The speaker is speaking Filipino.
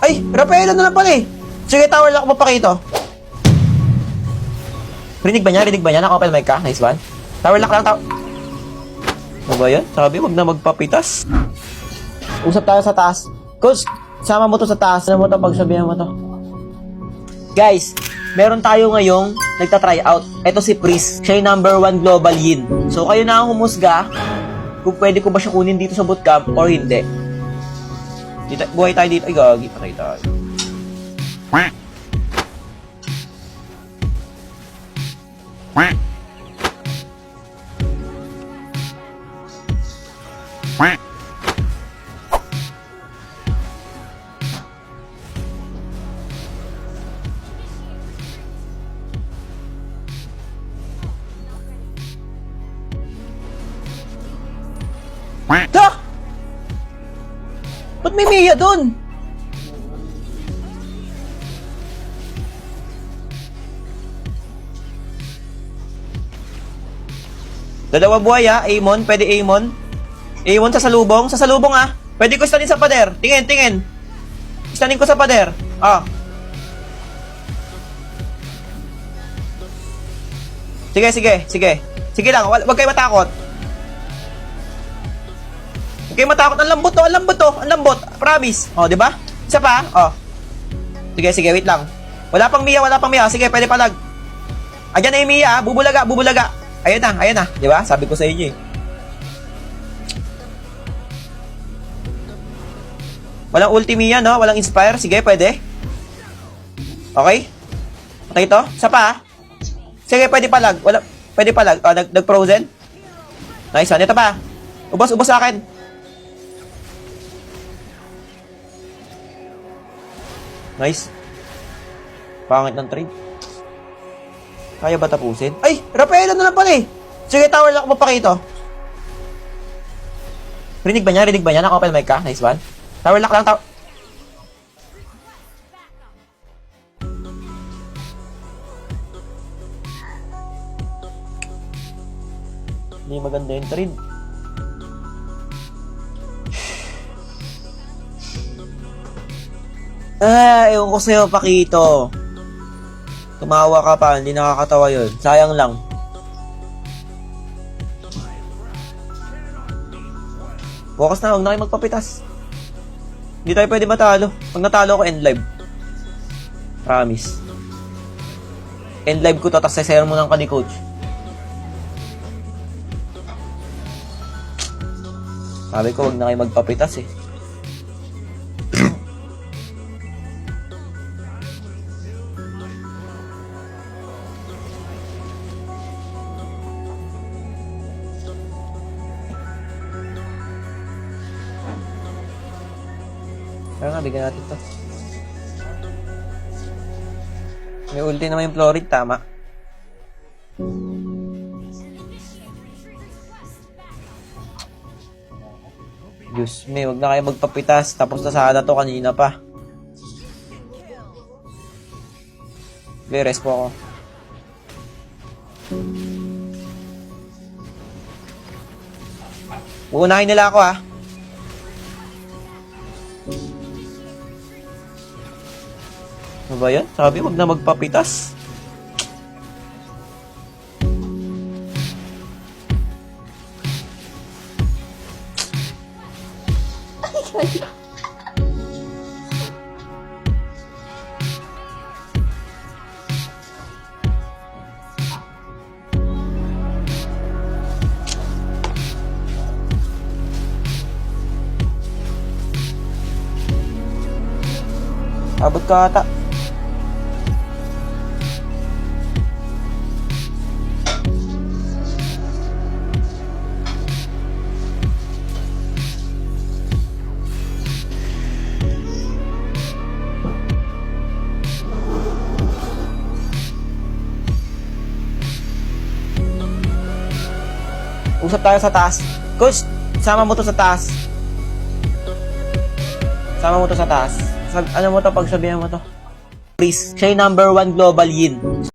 Ay, Rafaela na lang pala eh. Sige, tower lock mo pa kito. Rinig ba niya? Rinig ba niya? Naka-open mic ka? Nice one. Tower lock lang, tower. Ano ba yan? Sabi, wag na magpapitas. Usap tayo sa taas. Coach, sama mo to sa taas. Ano mo to? Pagsabihan mo to. Guys, meron tayo ngayong nagta-try out. Ito si Priest. Siya yung number 1 global yin. So, kayo na ang humusga kung pwede ko ba siya kunin dito sa bootcamp or hindi. Buhay tayo dito. Ay, gagi. Patay tayo. Tak! Ba't may Mia dun? Dalawa buhay ha, Amon, pwede Amon. Amon sa salubong ha. Pwede ko stanin sa pader. Tingin. Stanin ko sa pader. Ah. Sige. Sige lang, wag kayo matakot. Huwag kayo matakot. Ang lambot. Promise. Oh, di ba? Isa pa. Oh. Sige, wait lang. Wala pang Mia. Sige, pwede palag. Ayan na yung Mia, bubulaga. Ayan na. Di ba? Sabi ko sa inyo eh. Walang ulti Mia, no? Walang inspire. Sige, pwede. Okay? Okay ito? Isa pa. Sige, pwede palag. Pwede palag. Oh, nag-frozen. Nice one. Ito pa. Ubos sa akin. Nice. Pangit ng trade. Kaya ba tapusin? Ay! Rafaela na lang pala eh. Sige, tower lock mo pa kito. Rinig ba niya? Naka-open mic ka? Nice one. Tower lock lang, tower. Hindi maganda yung trade. Ewan ko sa'yo, Pakito. Tumawa ka pa, hindi nakakatawa yun. Sayang lang. Bukas na, huwag na kayo magpapitas. Hindi tayo pwede matalo. Pag natalo ako, end live. Promise. End live ko to, tapos sermonan ka ni coach. Sabi ko, huwag na kayo magpapitas eh. Kaya nga, bigyan natin to. May ulti naman yung Florid, tama. Diyos me, huwag na kayo magpapitas. Tapos na sana to kanina pa. Okay, rest po ako. Uunahin nila ako ha. Ano ba yan? Sabi, wag na magpapitas. Abot ka ata. Usap tayo sa taas. Coach, sama mo to sa taas. Ano mo to? Pagsabihan mo to. Please, siya yung number 1 global yin.